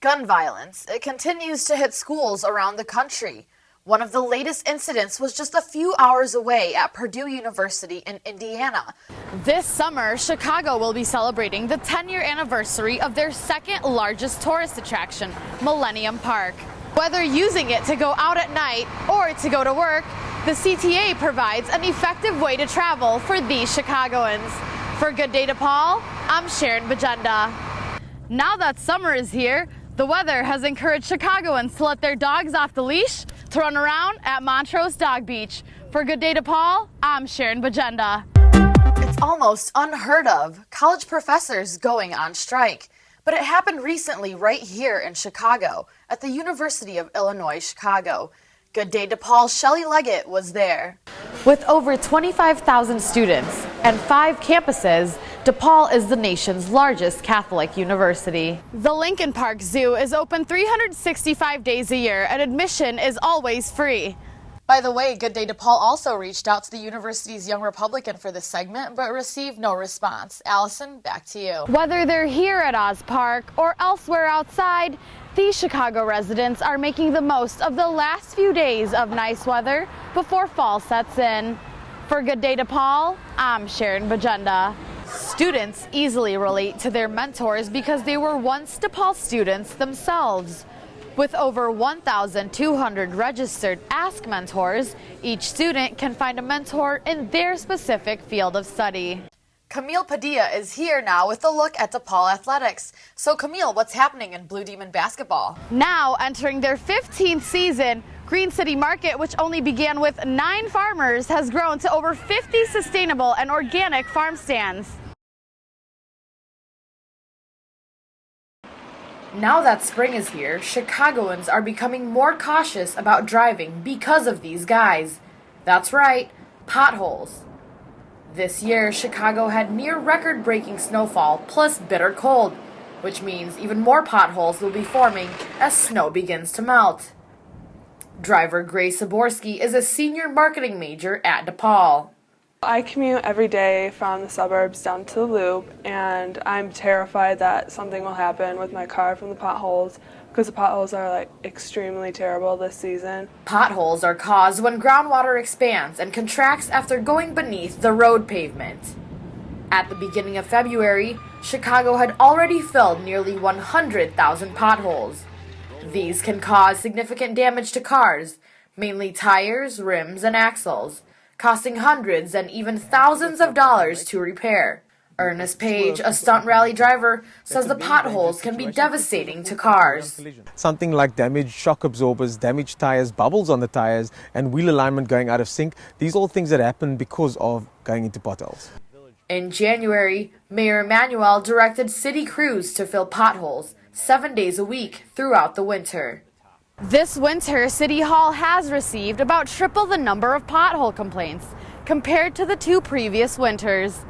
Gun violence, it continues to hit schools around the country. One of the latest incidents was just a few hours away at Purdue University in Indiana. This summer, Chicago will be celebrating the 10-year anniversary of their second largest tourist attraction, Millennium Park. Whether using it to go out at night or to go to work, the CTA provides an effective way to travel for these Chicagoans. For Good Day DePaul, I'm Sharon Bagenda. Now that summer is here, the weather has encouraged Chicagoans to let their dogs off the leash to run around at Montrose Dog Beach. For Good Day DePaul, I'm Sharon Bagenda. It's almost unheard of, college professors going on strike. But it happened recently right here in Chicago at the University of Illinois, Chicago. Good Day DePaul's Shelley Leggett was there. With over 25,000 students and 5 campuses, DePaul is the nation's largest Catholic university. The Lincoln Park Zoo is open 365 days a year and admission is always free. By the way, Good Day DePaul also reached out to the university's Young Republican for this segment, but received no response. Allison, back to you. Whether they're here at Oz Park or elsewhere outside, these Chicago residents are making the most of the last few days of nice weather before fall sets in. For Good Day DePaul, I'm Sharon Bagenda. Students easily relate to their mentors because they were once DePaul students themselves. With over 1,200 registered Ask Mentors, each student can find a mentor in their specific field of study. Camille Padilla is here now with a look at DePaul athletics. So Camille, what's happening in Blue Demon basketball? Now entering their 15th season, Green City Market, which only began with 9 farmers, has grown to over 50 sustainable and organic farm stands. Now that spring is here, Chicagoans are becoming more cautious about driving because of these guys. That's right, potholes. This year, Chicago had near record-breaking snowfall plus bitter cold, which means even more potholes will be forming as snow begins to melt. Driver Grace Saborski is a senior marketing major at DePaul. I commute every day from the suburbs down to the Loop, and I'm terrified that something will happen with my car from the potholes, because the potholes are extremely terrible this season. Potholes are caused when groundwater expands and contracts after going beneath the road pavement. At the beginning of February, Chicago had already filled nearly 100,000 potholes. These can cause significant damage to cars, mainly tires, rims, and axles, costing hundreds and even thousands of dollars to repair. Ernest Page, a stunt rally driver, says the potholes can be devastating to cars. Something like damaged shock absorbers, damaged tires, bubbles on the tires, and wheel alignment going out of sync, these are all things that happen because of going into potholes. In January, Mayor Emanuel directed city crews to fill potholes 7 days a week throughout the winter. This winter, City Hall has received about triple the number of pothole complaints compared to the 2 previous winters.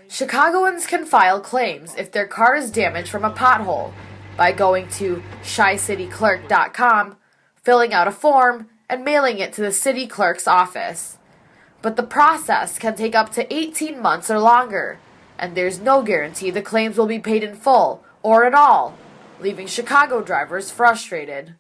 Chicagoans can file claims if their car is damaged from a pothole by going to chycityclerk.com, filling out a form, and mailing it to the city clerk's office. But the process can take up to 18 months or longer, and there's no guarantee the claims will be paid in full or at all, leaving Chicago drivers frustrated.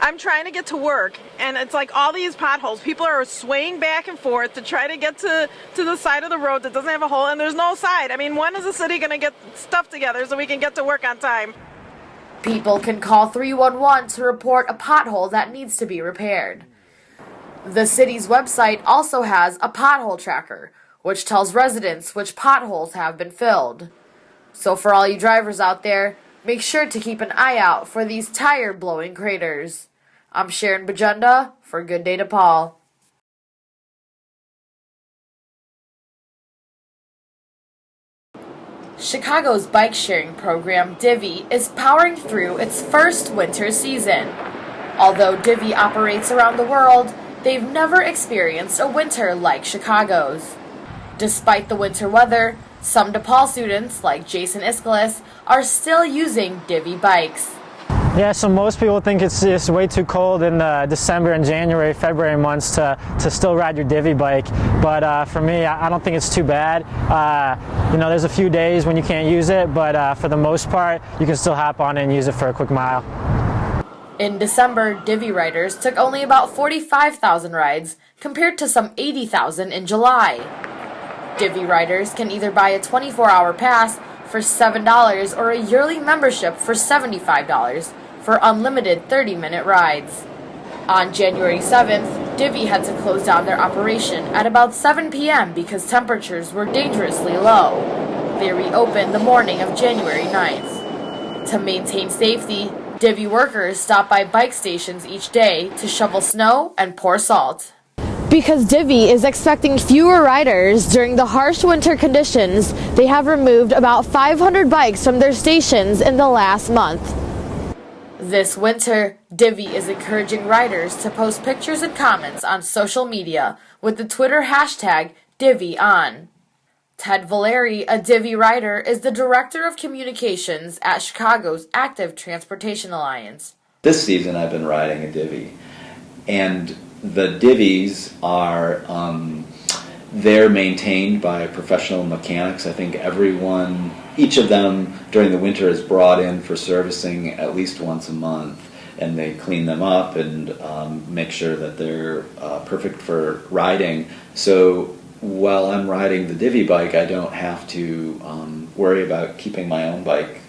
I'm trying to get to work, and it's like all these potholes. People are swaying back and forth to try to get to the side of the road that doesn't have a hole, and there's no side. I mean, when is the city going to get stuff together so we can get to work on time? People can call 311 to report a pothole that needs to be repaired. The city's website also has a pothole tracker, which tells residents which potholes have been filled. So for all you drivers out there, make sure to keep an eye out for these tire-blowing craters. I'm Sharon Bagenda for Good Day DePaul. Chicago's bike-sharing program, Divvy, is powering through its first winter season. Although Divvy operates around the world, they've never experienced a winter like Chicago's. Despite the winter weather, some DePaul students, like Jason Iskalis, are still using Divvy bikes. Yeah, so most people think it's way too cold in December and January, February months to still ride your divvy bike. But for me, I don't think it's too bad. There's a few days when you can't use it, but for the most part, you can still hop on it and use it for a quick mile. In December, divvy riders took only about 45,000 rides, compared to some 80,000 in July. Divvy riders can either buy a 24-hour pass for $7 or a yearly membership for $75 for unlimited 30-minute rides. On January 7th, Divvy had to close down their operation at about 7 p.m. because temperatures were dangerously low. They reopened the morning of January 9th. To maintain safety, Divvy workers stop by bike stations each day to shovel snow and pour salt. Because Divvy is expecting fewer riders during the harsh winter conditions, they have removed about 500 bikes from their stations in the last month. This winter, Divvy is encouraging riders to post pictures and comments on social media with the Twitter hashtag DivvyOn. Ted Valeri, a Divvy rider, is the Director of Communications at Chicago's Active Transportation Alliance. This season I've been riding a Divvy, and the divvies are, they're maintained by professional mechanics. I think each of them during the winter is brought in for servicing at least once a month, and they clean them up and make sure that they're perfect for riding. So while I'm riding the divvy bike, I don't have to worry about keeping my own bike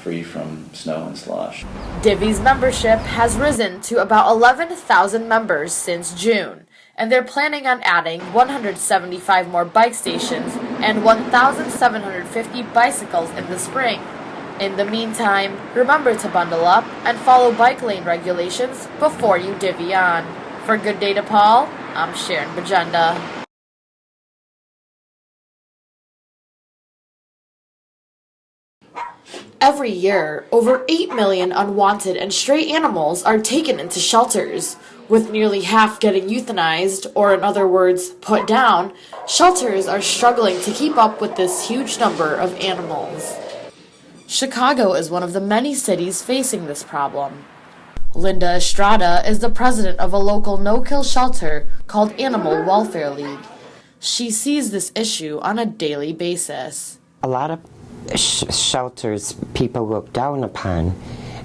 free from snow and slush. Divvy's membership has risen to about 11,000 members since June, and they're planning on adding 175 more bike stations and 1,750 bicycles in the spring. In the meantime, remember to bundle up and follow bike lane regulations before you divvy on. For Good Day to Paul, I'm Cearron Bagenda. Every year, over 8 million unwanted and stray animals are taken into shelters. With nearly half getting euthanized, or in other words, put down, shelters are struggling to keep up with this huge number of animals. Chicago is one of the many cities facing this problem. Linda Estrada is the president of a local no-kill shelter called Animal Welfare League. She sees this issue on a daily basis. A lot of shelters people look down upon,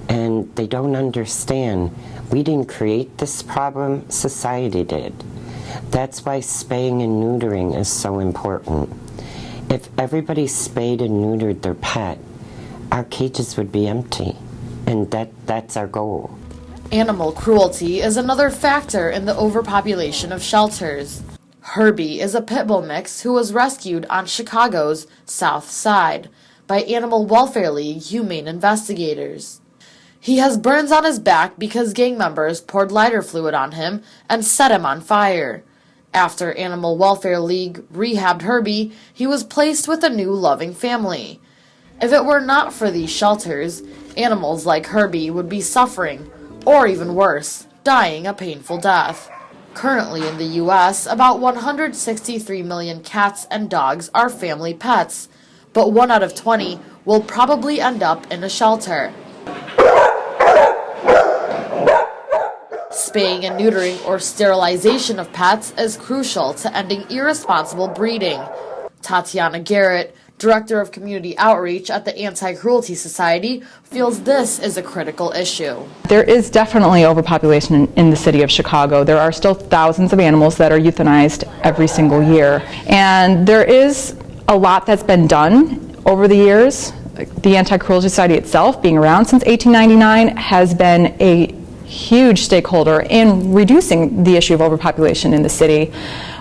and they don't understand. We didn't create this problem, society did. That's why spaying and neutering is so important. If everybody spayed and neutered their pet, our cages would be empty, and that's our goal. Animal cruelty is another factor in the overpopulation of shelters. Herbie is a pit bull mix who was rescued on Chicago's South Side by Animal Welfare League humane investigators. He has burns on his back because gang members poured lighter fluid on him and set him on fire. After Animal Welfare League rehabbed Herbie, he was placed with a new loving family. If it were not for these shelters, animals like Herbie would be suffering, or even worse, dying a painful death. Currently in the U.S., about 163 million cats and dogs are family pets, but 1 out of 20 will probably end up in a shelter. Spaying and neutering or sterilization of pets is crucial to ending irresponsible breeding. Tatiana Garrett, Director of Community Outreach at the Anti-Cruelty Society, feels this is a critical issue. There is definitely overpopulation in the city of Chicago. There are still thousands of animals that are euthanized every single year. And there is a lot that's been done over the years. The Anti-Cruelty Society itself, being around since 1899, has been a huge stakeholder in reducing the issue of overpopulation in the city.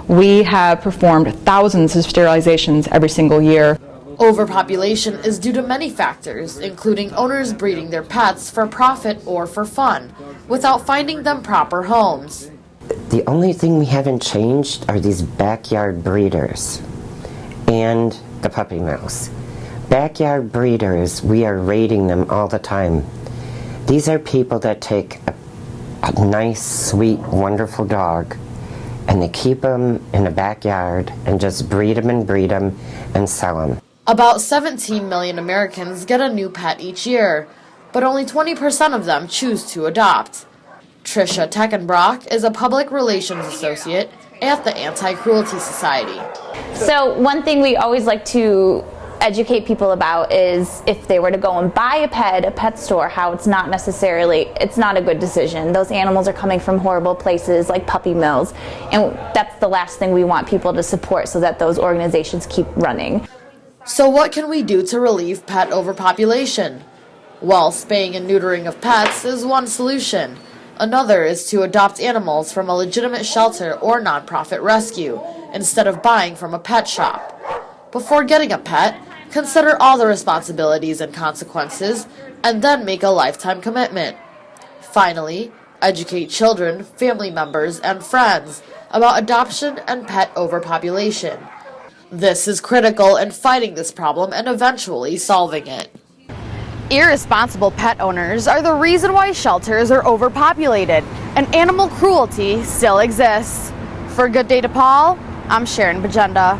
We have performed thousands of sterilizations every single year. Overpopulation is due to many factors, including owners breeding their pets for profit or for fun, without finding them proper homes. The only thing we haven't changed are these backyard breeders and the puppy mills. Backyard breeders, we are raiding them all the time. These are people that take a nice, sweet, wonderful dog, and they keep them in a backyard and just breed them and sell them. About 17 million Americans get a new pet each year. but only 20% of them choose to adopt. Tricia Teckenbrock is a public relations associate at the Anti-Cruelty Society. So one thing we always like to educate people about is if they were to go and buy a pet at a pet store, how it's not a good decision. Those animals are coming from horrible places like puppy mills, and that's the last thing we want people to support so that those organizations keep running. So what can we do to relieve pet overpopulation? Well, spaying and neutering of pets is one solution. Another is to adopt animals from a legitimate shelter or nonprofit rescue instead of buying from a pet shop. Before getting a pet, consider all the responsibilities and consequences, and then make a lifetime commitment. Finally, educate children, family members, and friends about adoption and pet overpopulation. This is critical in fighting this problem and eventually solving it. Irresponsible pet owners are the reason why shelters are overpopulated and animal cruelty still exists. For Good Day DePaul, I'm Cearron Bagenda.